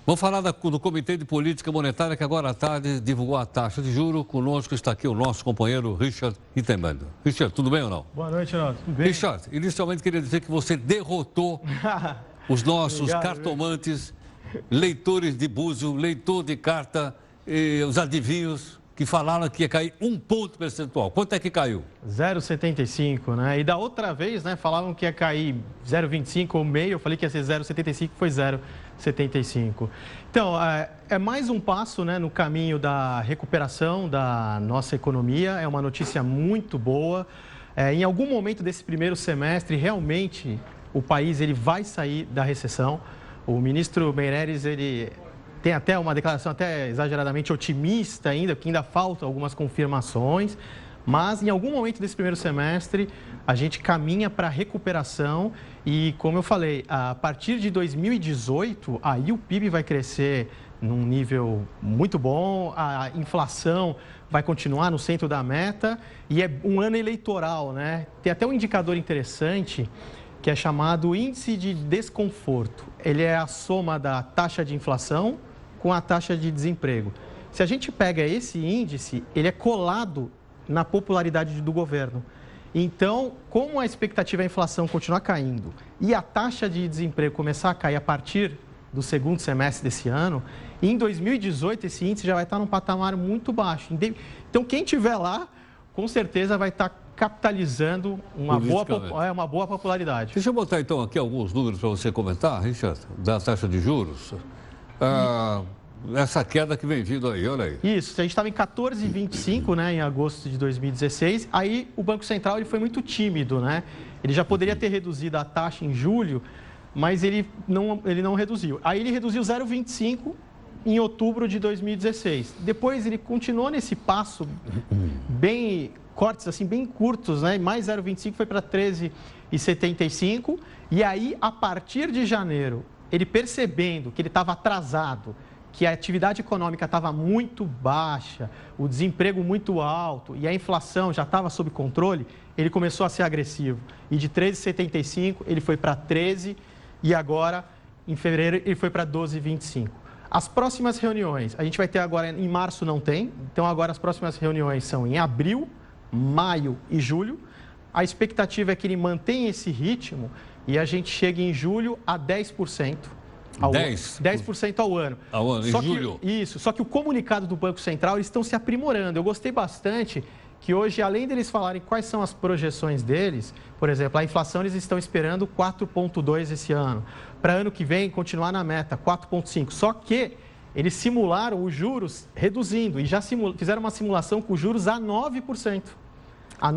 Vamos falar do Comitê de Política Monetária, que agora à tarde divulgou a taxa de juros. Conosco está aqui o nosso companheiro Richard Itembando. Richard, tudo bem ou não? Boa noite, Renato. Tudo bem? Richard, inicialmente queria dizer que você derrotou os nossos cartomantes, leitores de búzio, leitor de carta, os adivinhos, que falaram que ia cair 1 ponto percentual. Quanto é que caiu? 0,75, né? E da outra vez, né, falavam que ia cair 0,25 ou meio, eu falei que ia ser 0,75, foi 0,75. Então, é mais um passo, né, no caminho da recuperação da nossa economia, é uma notícia muito boa. Em algum momento desse primeiro semestre, realmente, o país ele vai sair da recessão. O ministro Meirelles, ele tem até uma declaração até exageradamente otimista ainda, porque ainda faltam algumas confirmações, mas em algum momento desse primeiro semestre a gente caminha para a recuperação e, como eu falei, a partir de 2018, aí o PIB vai crescer num nível muito bom, a inflação vai continuar no centro da meta e é um ano eleitoral, né? Tem até um indicador interessante que é chamado índice de desconforto. Ele é a soma da taxa de inflação com a taxa de desemprego. Se a gente pega esse índice, ele é colado na popularidade do governo. Então, como a expectativa é a inflação continuar caindo e a taxa de desemprego começar a cair a partir do segundo semestre desse ano, em 2018 esse índice já vai estar num patamar muito baixo. Então, quem estiver lá, com certeza vai estar capitalizando uma boa popularidade. Deixa eu botar então aqui alguns números para você comentar, Richard, da taxa de juros. Essa queda que vem vindo aí, olha aí. Isso, a gente estava em 14,25, né, em agosto de 2016. Aí o Banco Central ele foi muito tímido, né? Ele já poderia ter reduzido a taxa em julho, mas ele não reduziu. Aí ele reduziu 0,25 em outubro de 2016. Depois ele continuou nesse passo cortes assim bem curtos, né? Mais 0,25 foi para 13,75. E aí, a partir de janeiro, ele percebendo que ele estava atrasado, que a atividade econômica estava muito baixa, o desemprego muito alto e a inflação já estava sob controle, ele começou a ser agressivo. E de 13,75 ele foi para 13 e agora, em fevereiro, ele foi para 12,25. As próximas reuniões, a gente vai ter agora, em março não tem, então agora as próximas reuniões são em abril, maio e julho. A expectativa é que ele mantenha esse ritmo e a gente chegue em julho a 10%. 10% ao ano. Ao ano, em julho. Só que o comunicado do Banco Central, eles estão se aprimorando. Eu gostei bastante que hoje, além deles falarem quais são as projeções deles, por exemplo, a inflação eles estão esperando 4,2 esse ano. Para ano que vem, continuar na meta, 4,5. Só que eles simularam os juros reduzindo e já fizeram uma simulação com os juros a 9%.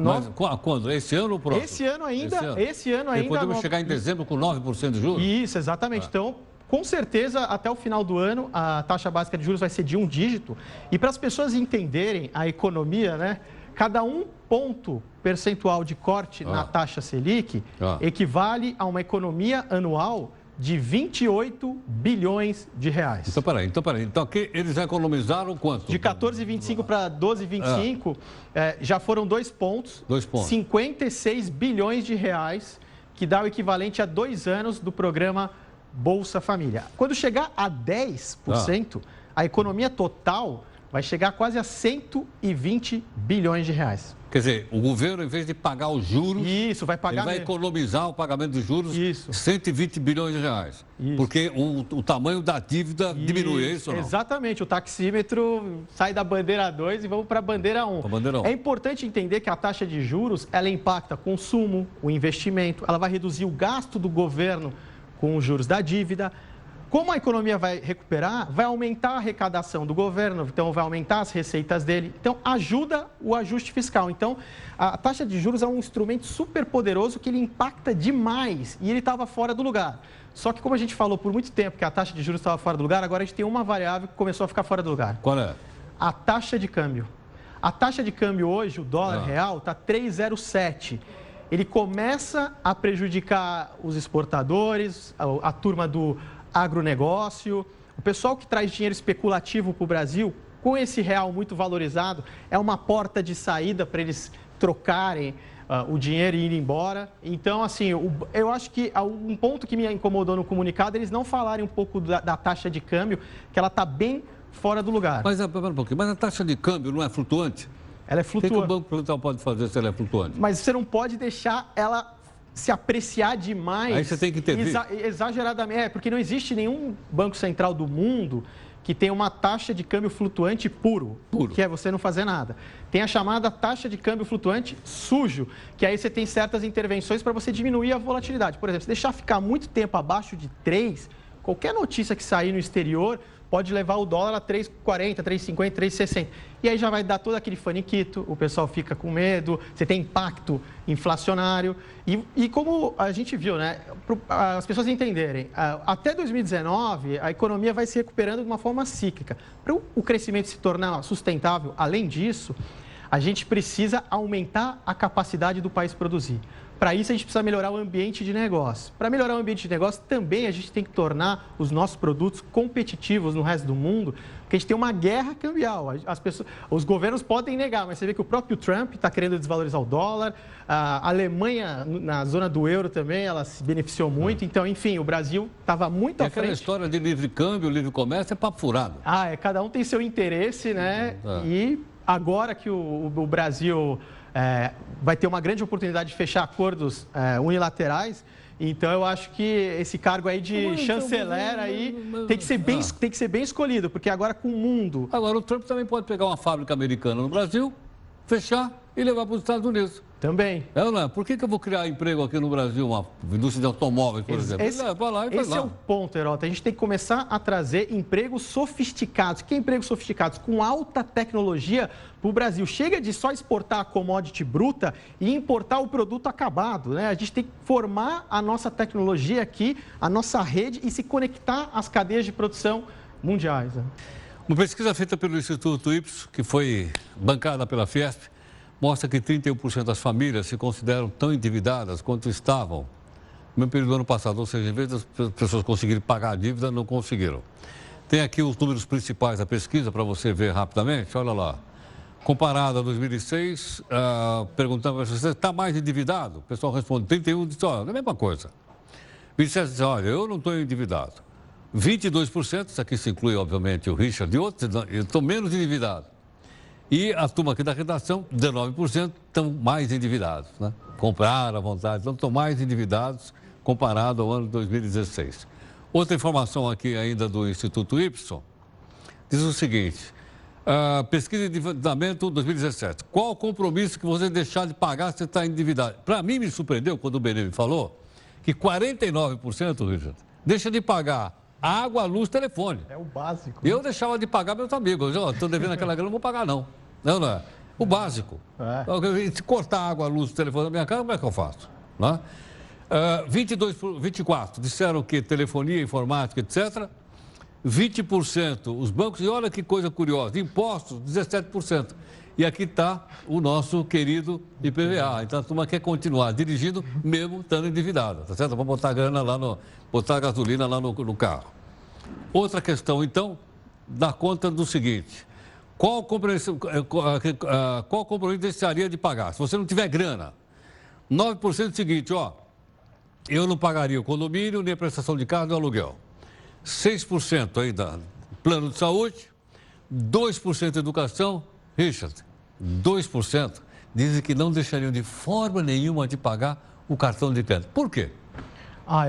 Mas quando? Esse ano ou próximo? Esse ano ainda. Esse ano ainda. Podemos chegar em dezembro com 9% de juros? Isso, exatamente. Então, com certeza, até o final do ano, a taxa básica de juros vai ser de 1 dígito. E para as pessoas entenderem a economia, né? Cada 1 ponto percentual de corte na taxa Selic equivale a uma economia anual de 28 bilhões de reais. Então, peraí. Então, aqui eles já economizaram quanto? De 14,25 para 12,25, já foram 2 pontos. 2 pontos. 56 bilhões de reais, que dá o equivalente a 2 anos do programa Bolsa Família. Quando chegar a 10%, a economia total vai chegar quase a 120 bilhões de reais. Quer dizer, o governo, em vez de pagar os juros, vai pagar ele vai economizar o pagamento dos juros, 120 bilhões de reais. Porque o tamanho da dívida diminui, é isso ou não? Exatamente, o taxímetro sai da bandeira 2 e vamos para a bandeira 1. É importante entender que a taxa de juros, ela impacta o consumo, o investimento, ela vai reduzir o gasto do governo com os juros da dívida. Como a economia vai recuperar, vai aumentar a arrecadação do governo, então vai aumentar as receitas dele. Então, ajuda o ajuste fiscal. Então, a taxa de juros é um instrumento super poderoso que ele impacta demais e ele estava fora do lugar. Só que como a gente falou por muito tempo que a taxa de juros estava fora do lugar, agora a gente tem uma variável que começou a ficar fora do lugar. Qual é? A taxa de câmbio. A taxa de câmbio hoje, o dólar real, está 3,07. Ele começa a prejudicar os exportadores, a turma do agronegócio, o pessoal que traz dinheiro especulativo para o Brasil, com esse real muito valorizado, é uma porta de saída para eles trocarem o dinheiro ir embora. Então, assim, eu acho que um ponto que me incomodou no comunicado, eles não falarem um pouco da taxa de câmbio, que ela está bem fora do lugar. Mas, pera um pouquinho, mas a taxa de câmbio não é flutuante? Ela é flutuante. O que o Banco Central pode fazer se ela é flutuante? Mas você não pode deixar ela se apreciar demais. Aí você tem que intervir. Exageradamente. Porque não existe nenhum banco central do mundo que tem uma taxa de câmbio flutuante puro, que é você não fazer nada. Tem a chamada taxa de câmbio flutuante sujo, que aí você tem certas intervenções para você diminuir a volatilidade. Por exemplo, se deixar ficar muito tempo abaixo de 3, qualquer notícia que sair no exterior pode levar o dólar a 3,40, 3,50, 3,60. E aí já vai dar todo aquele faniquito, o pessoal fica com medo, você tem impacto inflacionário. E como a gente viu, né, as pessoas entenderem, até 2019 a economia vai se recuperando de uma forma cíclica. Para o crescimento se tornar sustentável, além disso, a gente precisa aumentar a capacidade do país produzir. Para isso, a gente precisa melhorar o ambiente de negócio. Para melhorar o ambiente de negócio, também a gente tem que tornar os nossos produtos competitivos no resto do mundo, porque a gente tem uma guerra cambial. Os governos podem negar, mas você vê que o próprio Trump está querendo desvalorizar o dólar, a Alemanha, na zona do euro também, ela se beneficiou muito. Então, enfim, o Brasil estava muito à frente. Aquela história de livre câmbio, livre comércio, é papo furado. Cada um tem seu interesse, né? E agora que o Brasil... vai ter uma grande oportunidade de fechar acordos unilaterais. Então, eu acho que esse cargo aí de chanceler aí tem que ser bem escolhido, porque agora com o mundo... Agora, o Trump também pode pegar uma fábrica americana no Brasil, fechar e levar para os Estados Unidos. Também. Por que eu vou criar emprego aqui no Brasil, uma indústria de automóveis, por exemplo? Esse é o ponto, Herota. A gente tem que começar a trazer empregos sofisticados. Que empregos sofisticados? Com alta tecnologia para o Brasil. Chega de só exportar a commodity bruta e importar o produto acabado, né? A gente tem que formar a nossa tecnologia aqui, a nossa rede e se conectar às cadeias de produção mundiais. Né? Uma pesquisa feita pelo Instituto Ipsos, que foi bancada pela Fiesp, mostra que 31% das famílias se consideram tão endividadas quanto estavam no mesmo período do ano passado. Ou seja, em vez das pessoas conseguirem pagar a dívida, não conseguiram. Tem aqui os números principais da pesquisa para você ver rapidamente. Olha lá. Comparado a 2006, perguntando se você está mais endividado. O pessoal responde 31%, diz, olha, é a mesma coisa. 27% diz, olha, eu não estou endividado. 22%, isso aqui se inclui, obviamente, o Richard e outros, eu estou menos endividado. E a turma aqui da redação, 19%, estão mais endividados, né? Compraram à vontade, então estão mais endividados comparado ao ano de 2016. Outra informação aqui ainda do Instituto Ipsos diz o seguinte, pesquisa de endividamento 2017. Qual o compromisso que você deixar de pagar se você está endividado? Para mim, me surpreendeu quando o Benê me falou que 49%, Richard, deixa de pagar água, luz, telefone. É o básico. Eu deixava de pagar meus amigos. Estou devendo aquela grana, não vou pagar, não. Não é? O básico. Se cortar água, luz, telefone na minha casa, como é que eu faço? Não é? 24 disseram que telefonia, informática, etc. 20% os bancos, e olha que coisa curiosa, impostos, 17%. E aqui está o nosso querido IPVA. Então a turma quer continuar dirigindo, mesmo estando endividada, tá certo? Vamos botar grana lá botar gasolina lá no carro. Outra questão, então, dá conta do seguinte: qual compromisso deixaria de pagar? Se você não tiver grana, 9% é o seguinte, eu não pagaria o condomínio, nem a prestação de casa, nem o aluguel. 6% ainda plano de saúde, 2% educação, Richard, 2% dizem que não deixariam de forma nenhuma de pagar o cartão de crédito. Por quê?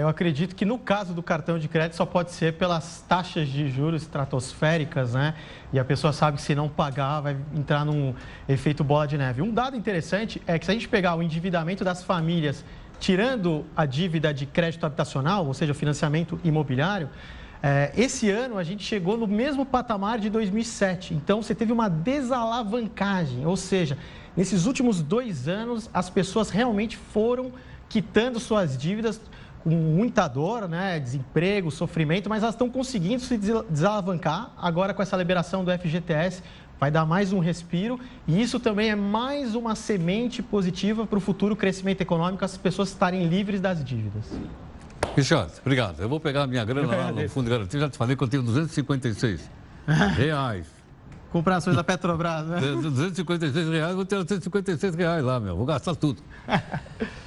Eu acredito que no caso do cartão de crédito só pode ser pelas taxas de juros estratosféricas, né? E a pessoa sabe que se não pagar vai entrar num efeito bola de neve. Um dado interessante é que se a gente pegar o endividamento das famílias, tirando a dívida de crédito habitacional, ou seja, o financiamento imobiliário, esse ano a gente chegou no mesmo patamar de 2007. Então, você teve uma desalavancagem, ou seja, nesses últimos 2 anos, as pessoas realmente foram quitando suas dívidas com muita dor, né? Desemprego, sofrimento, mas elas estão conseguindo se desalavancar. Agora, com essa liberação do FGTS, vai dar mais um respiro e isso também é mais uma semente positiva para o futuro crescimento econômico, as pessoas estarem livres das dívidas. Richard, obrigado. Eu vou pegar a minha grana lá no Fundo de Garantia. Já te falei que eu tenho R$ 256. comprar ações da Petrobras, né? R$ 256, vou ter R$ 256 lá, meu. Vou gastar tudo.